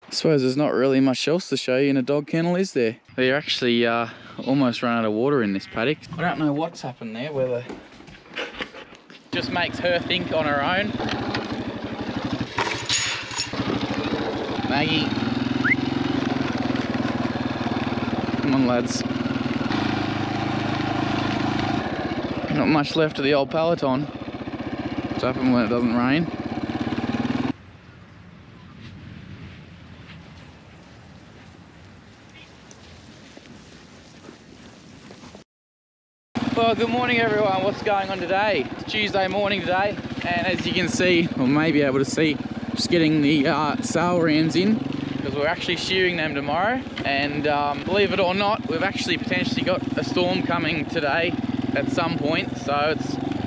I suppose there's not really much else to show you in a dog kennel, is there? They're actually almost run out of water in this paddock. I don't know what's happened there, whether just makes her think on her own. Maggie. Come on, lads. Not much left of the old peloton. What's happened when it doesn't rain? Well, good morning everyone. What's going on today? It's Tuesday morning today, and as you can see, or may be able to see, just getting the sale rams in, because we're actually shearing them tomorrow. And believe it or not, we've actually potentially got a storm coming today at some point. So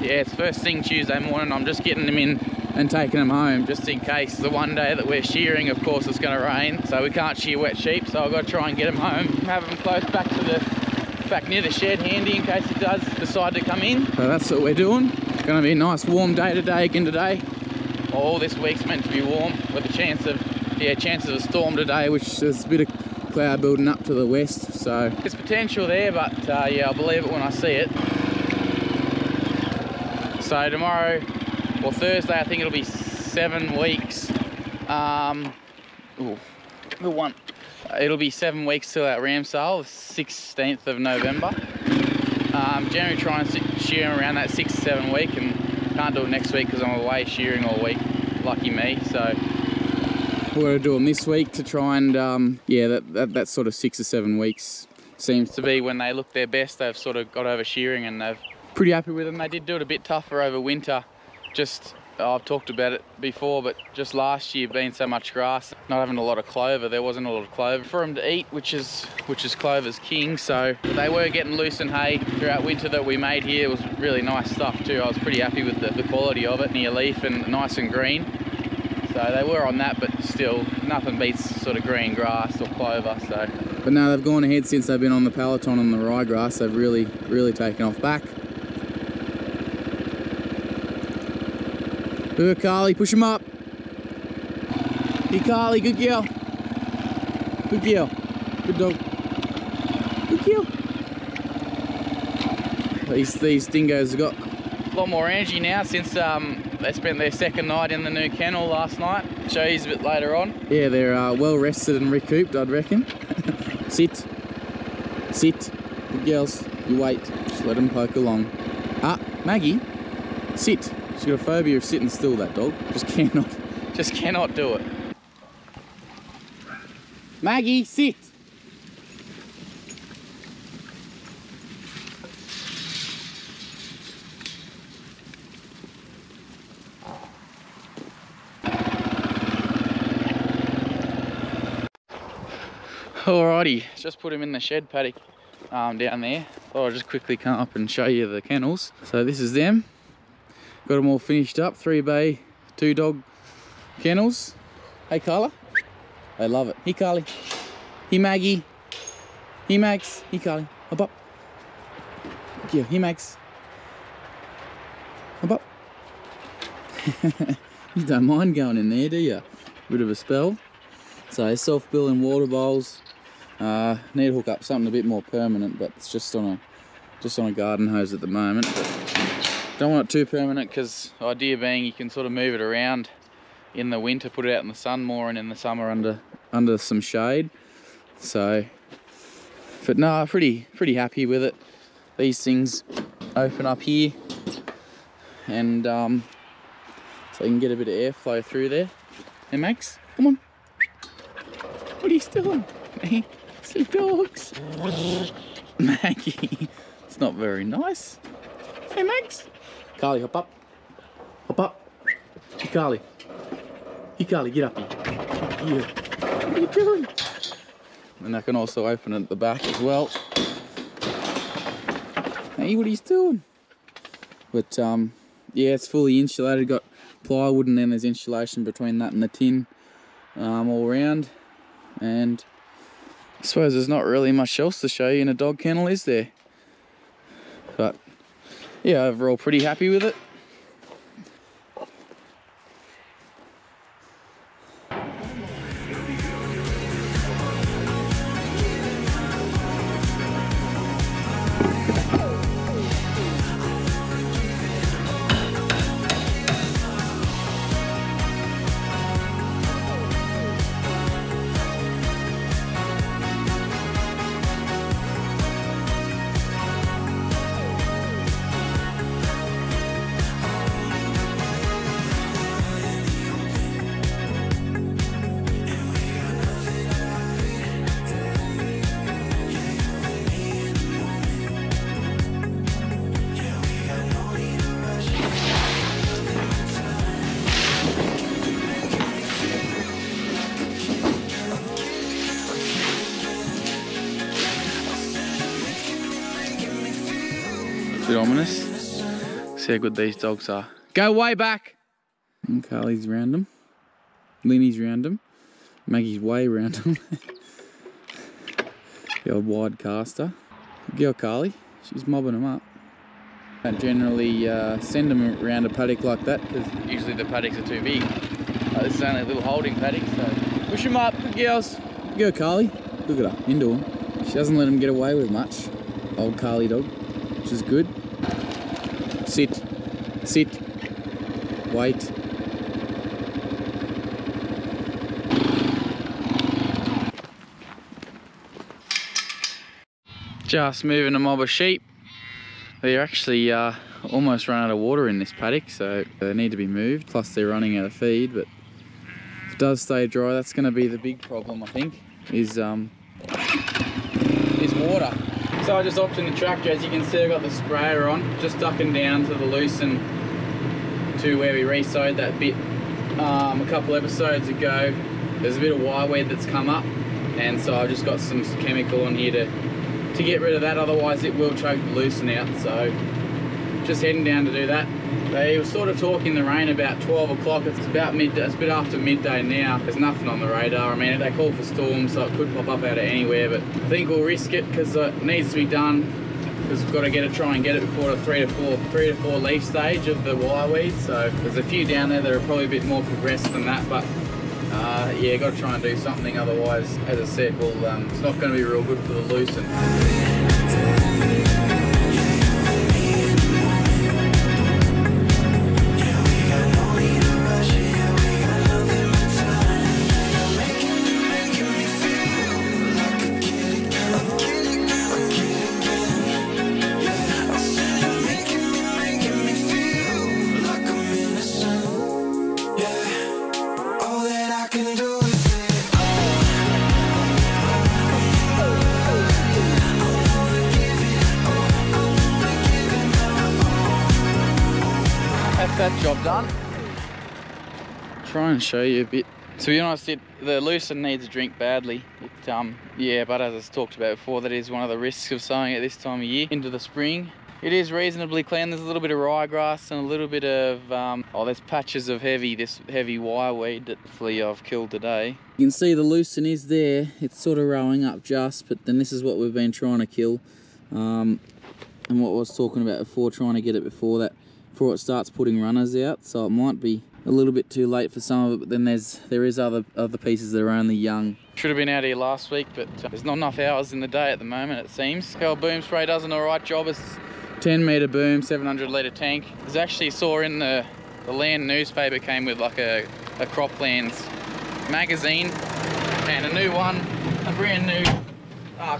it's first thing Tuesday morning. I'm just getting them in and taking them home, just in case the one day that we're shearing, of course, it's going to rain, so we can't shear wet sheep. So I've got to try and get them home, have them close back near the shed, handy in case it does decide to come in. So that's what we're doing. It's going to be a nice warm day today, again today. All this week's meant to be warm, with a chance of a storm today, which there's a bit of cloud building up to the west. So there's potential there, but yeah, I'll believe it when I see it. So tomorrow, or Thursday, I think it'll be 7 weeks. It'll be 7 weeks till that ram sale, the 16th of November. Generally try and shear around that 6 to 7 week, and can't do it next week because I'm away shearing all week. Lucky me. So we're going to do them this week to try and, yeah, that sort of 6 or 7 weeks seems to be when they look their best. They've sort of got over shearing and they're pretty happy with them. They did do it a bit tougher over winter. Just, I've talked about it before, but just last year being so much grass, not having a lot of clover, there wasn't a lot of clover for them to eat, which is clover's king. So they were getting loose and hay throughout winter that we made here. It was really nice stuff too. I was pretty happy with the quality of it, near leaf and nice and green. So they were on that, but still nothing beats sort of green grass or clover. So, but no, they've gone ahead since they've been on the peloton on the ryegrass. They've really taken off back. Good, Carly, push him up. Hey, Carly, good girl. Good girl. Good dog. Good girl. These dingoes have got a lot more energy now since they spent their second night in the new kennel last night. Show you a bit later on. Yeah, they're well rested and recouped, I'd reckon. Sit. Sit. Good girls. You wait. Just let them poke along. Ah, Maggie, sit. She's got a phobia of sitting still, that dog. Just cannot do it. Maggie, sit. Alrighty, just put him in the shed paddock down there. Thought I'd just quickly come up and show you the kennels. So this is them. Got them all finished up, 3 bay, 2 dog kennels. Hey Carla, they love it. Hey Carly, hey Maggie, hey Max, hey Carly, up up. Yeah, hey Max, up up. You don't mind going in there, do you? Bit of a spell. So self-billing water bowls. Need to hook up something a bit more permanent, but it's just on a garden hose at the moment. But don't want it too permanent, because the idea being you can sort of move it around in the winter, put it out in the sun more, and in the summer under some shade. So, but no, pretty happy with it. These things open up here, and so you can get a bit of airflow through there. Hey Max, come on. What are you doing? Hey, silly dogs. Maggie, it's not very nice. Hey Max. Carly, hop up. Hop up. Hey Carly. Hey Carly, get up here. Yeah. What are you doing? And I can also open it at the back as well. Hey, what are you doing? But yeah, it's fully insulated. Got plywood, and then there's insulation between that and the tin all around. And I suppose there's not really much else to show you in a dog kennel, is there? But yeah, overall pretty happy with it. bit ominous. See how good these dogs are. Go way back! And Carly's round them. Linny's round them. Maggie's way round them. The old wide caster. Girl Carly, she's mobbing them up. I don't generally send them around a paddock like that because usually the paddocks are too big. This is only a little holding paddock, so push them up, good girls. Go Carly, look at her, into them. She doesn't let them get away with much. Old Carly dog, which is good. Sit, sit, wait. Just moving a mob of sheep. They're actually almost run out of water in this paddock, so they need to be moved. Plus they're running out of feed, but if it does stay dry, that's going to be the big problem, I think, is water. So I just hopped in the tractor. As you can see, I've got the sprayer on, just ducking down to the loosen to where we re-sowed that bit a couple episodes ago. There's a bit of wire weed that's come up, and so I've just got some chemical on here to get rid of that, otherwise it will choke the loosen out. So just heading down to do that. They were sort of talking the rain about 12 o'clock. It's about midday, it's a bit after midday now. There's nothing on the radar. I mean, they call for storms, so it could pop up out of anywhere, but I think we'll risk it because it needs to be done, because we've got to try and get it before the 3 to 4 leaf stage of the wire weed. So there's a few down there that are probably a bit more progressed than that, but yeah, got to try and do something, otherwise, as I said, well, it's not going to be real good for the loosen. That job done. Try and show you a bit. To be honest, the loosen needs a drink badly. Yeah, but as I talked about before, that is one of the risks of sowing it this time of year into the spring. It is reasonably clean. There's a little bit of ryegrass and a little bit of there's patches of this heavy wireweed that hopefully I've killed today. You can see the loosen is there. It's sort of rowing up just, but then this is what we've been trying to kill, and what I was talking about before, trying to get it before it starts putting runners out. So it might be a little bit too late for some of it, but then there is other pieces that are only young. Should have been out here last week, but there's not enough hours in the day at the moment, it seems. Our boom spray does an alright job. It's 10 metre boom, 700 litre tank. There's actually saw in the land newspaper, came with like a Croplands magazine and a new one, a brand new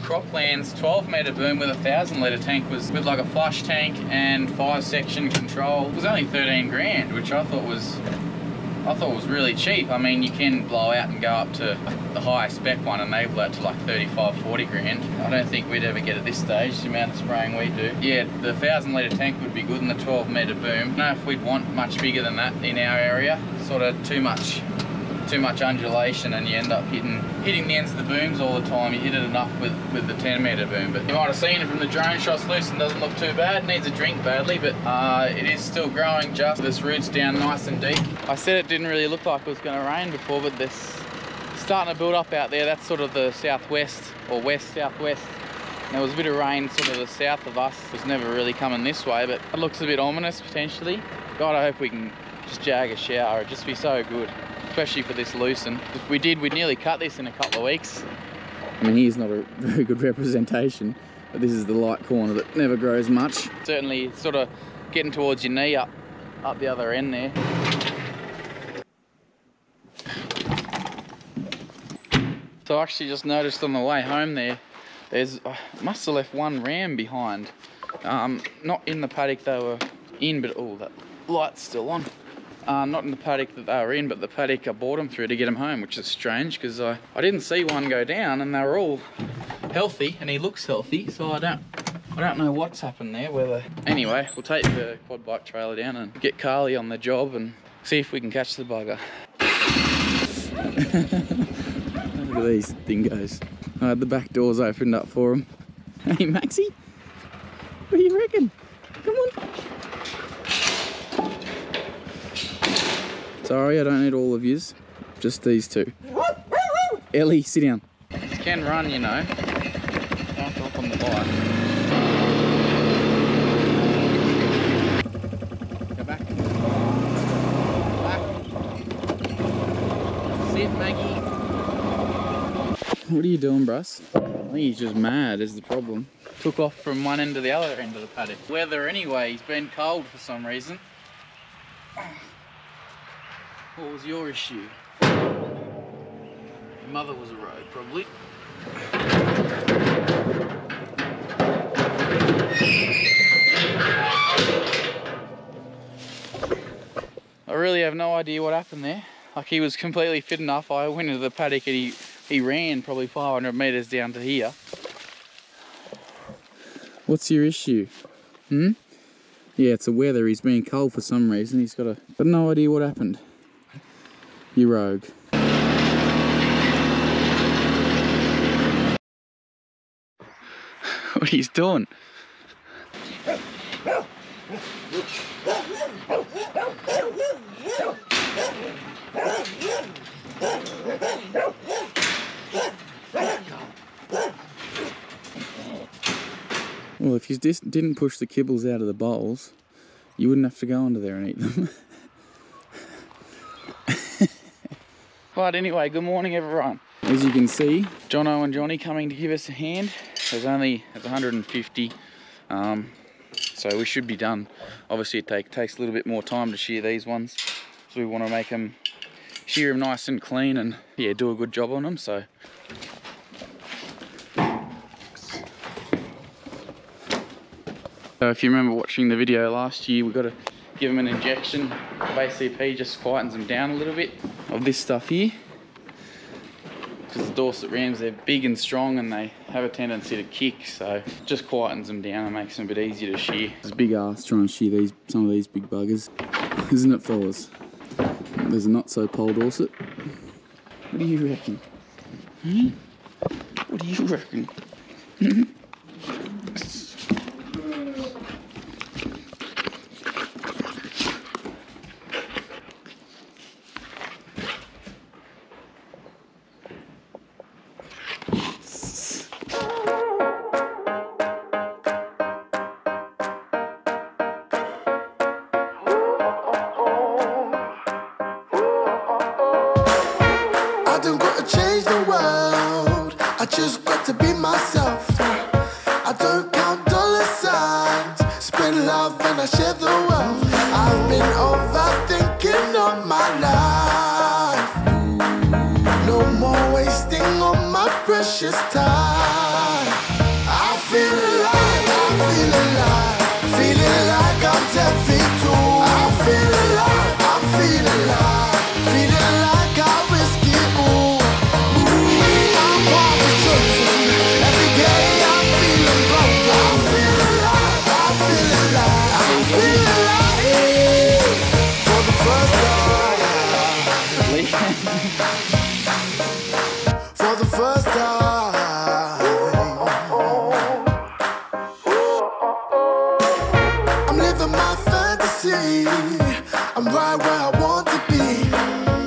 Croplands 12 metre boom with a 1,000 litre tank, was with like a flush tank and 5-section control. It was only 13 grand, which I thought was really cheap. I mean, you can blow out and go up to the highest spec one and they blow it to like 35-40 grand. I don't think we'd ever get at this stage the amount of spraying we do. Yeah, the 1,000 litre tank would be good in the 12 metre boom. I don't know if we'd want much bigger than that in our area. Sort of too much undulation, and you end up hitting the ends of the booms all the time. You hit it enough with the 10 metre boom, but you might have seen it from the drone shots. Loosen doesn't look too bad, needs a drink badly, but it is still growing just. This root's down nice and deep. I said it didn't really look like it was going to rain before, but this starting to build up out there. That's sort of the southwest or west-southwest. There was a bit of rain sort of the south of us. It was never really coming this way, but it looks a bit ominous potentially. God, I hope we can just jag a shower. It'd just be so good, especially for this loosen. If we did, we'd nearly cut this in a couple of weeks. I mean, here's not a very good representation, but this is the light corner that never grows much. Certainly sort of getting towards your knee up the other end there. So I actually just noticed on the way home I must have left one ram behind. Not in the paddock they were in, but oh, that light's still on. Not in the paddock that they were in, but the paddock I bought them through to get them home, which is strange because I didn't see one go down, and they were all healthy, and he looks healthy, so I don't know what's happened there. Anyway, we'll take the quad bike trailer down and get Carly on the job and see if we can catch the bugger. Look at these dingoes. The back door's opened up for them. Hey Maxie, what do you reckon? Come on. Sorry, I don't need all of yous. Just these two. Ellie, sit down. You can run, you know. Can't go up on the bike. Go back. Back. Sit, Maggie. What are you doing, Bruss? I think he's just mad is the problem. Took off from one end to the other end of the paddock. Weather anyway, he's been cold for some reason. What was your issue? Your mother was a road, probably. I really have no idea what happened there. Like, he was completely fit enough. I went into the paddock and he ran probably 500 metres down to here. What's your issue? Yeah, it's the weather. He's been cold for some reason. He's got no idea what happened. You rogue. What are you doing? Well, if you just didn't push the kibbles out of the bowls, you wouldn't have to go under there and eat them. But anyway, good morning everyone. As you can see, Jono and Johnny coming to give us a hand. There's 150, so we should be done. Obviously it takes a little bit more time to shear these ones, so we want to make them, shear them nice and clean and yeah, do a good job on them. So if you remember watching the video last year, we've got to give them an injection of ACP, just quietens them down a little bit of this stuff here. Because the Dorset Rams, they're big and strong and they have a tendency to kick, so just quietens them down and makes them a bit easier to shear. It's a big ass trying to shear some of these big buggers, isn't it, fellas? There's a not so pole Dorset. What do you reckon? What do you reckon? I just got to be myself. I don't count dollar signs, spread love and I share the wealth. I've been overthinking all my life. No more wasting all my precious time. I feel alive, feeling like I'm 10 feet tall. I feel alive, I'm feeling alive, feeling like I risk it all. For the first time, I'm living my fantasy. I'm right where I want to be.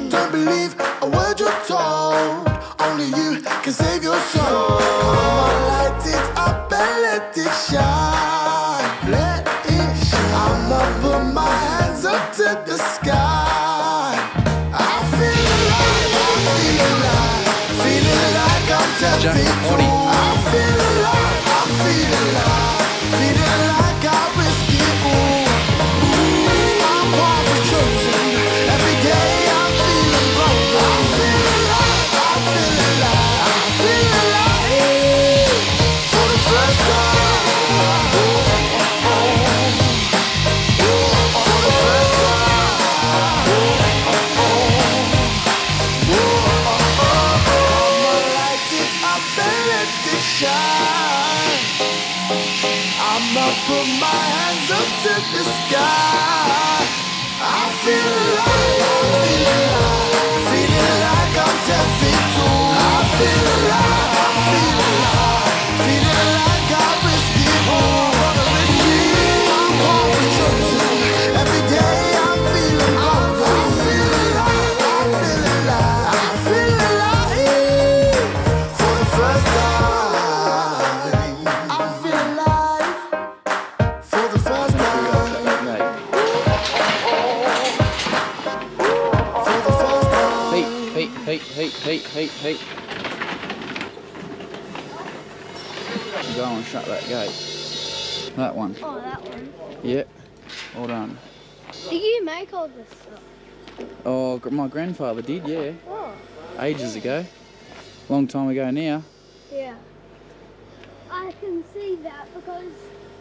Don't believe a word you're told. Only you can save your soul. Come on, light it up and let it shine. Let it shine. I'ma put my hands up to the sky. Jack, Audi. I feel alive, I'm feeling alive, feeling like I risk it all. I'm part of chosen, every day I'm feeling broke. I feel alive, I feel alive, I feel alive, for the first time. For the first time. Shine. I'ma put my hands up to the sky. I feel alive, feeling like I'm 10 feet tall. I feel alive, feeling like I risk it all. I'm heat. Go and shut that gate. That one. Oh, that one. Yeah. All done. Did you make all this stuff? Oh, my grandfather did, yeah. Oh. Ages ago. Long time ago now. Yeah. I can see that because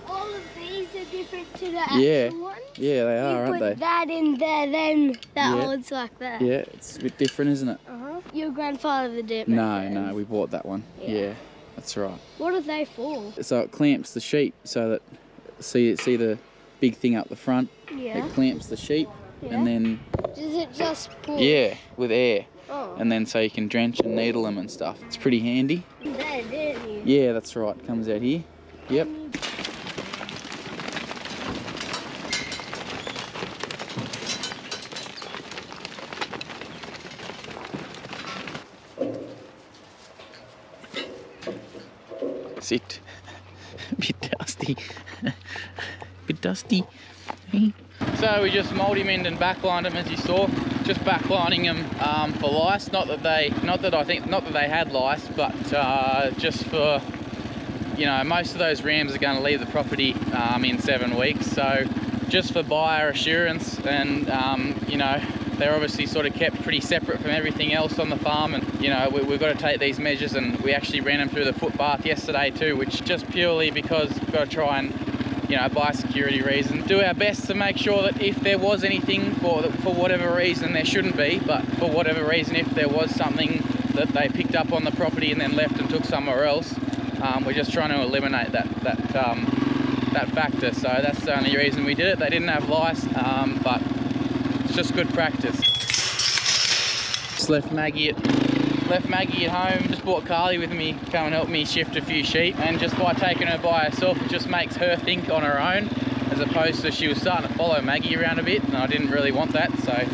all of these are different to the actual ones. Yeah, they are, you aren't they? put that in there, then that holds like that. Yeah, it's a bit different, isn't it? Your grandfather did it. No, we bought that one. Yeah, that's right. What are they for? So it clamps the sheep so that, see the big thing up the front? Yeah. It clamps the sheep and then... Does it just pull? Yeah, with air. Oh. And then so you can drench and needle them and stuff. It's pretty handy. There, didn't you? Yeah, that's right. Comes out here. Yep. Sit. Bit dusty. Bit dusty. So we just multi-minned and backlined them, as you saw. Just backlining them for lice. Not that they had lice, but just for, you know, most of those rams are going to leave the property in 7 weeks. So just for buyer assurance, and you know, they're obviously sort of kept pretty separate from everything else on the farm, and you know, we've got to take these measures, and we actually ran them through the footbath yesterday too, which just purely because we've got to try and, you know, biosecurity reasons, do our best to make sure that if there was anything, for whatever reason, there shouldn't be, but for whatever reason, if there was something that they picked up on the property and then left and took somewhere else, we're just trying to eliminate that factor. So that's the only reason we did it. They didn't have lice, but it's just good practice. Just left Maggie at home. Just brought Carly with me, come and help me shift a few sheep, and just by taking her by herself, it just makes her think on her own, as opposed to she was starting to follow Maggie around a bit, and I didn't really want that, so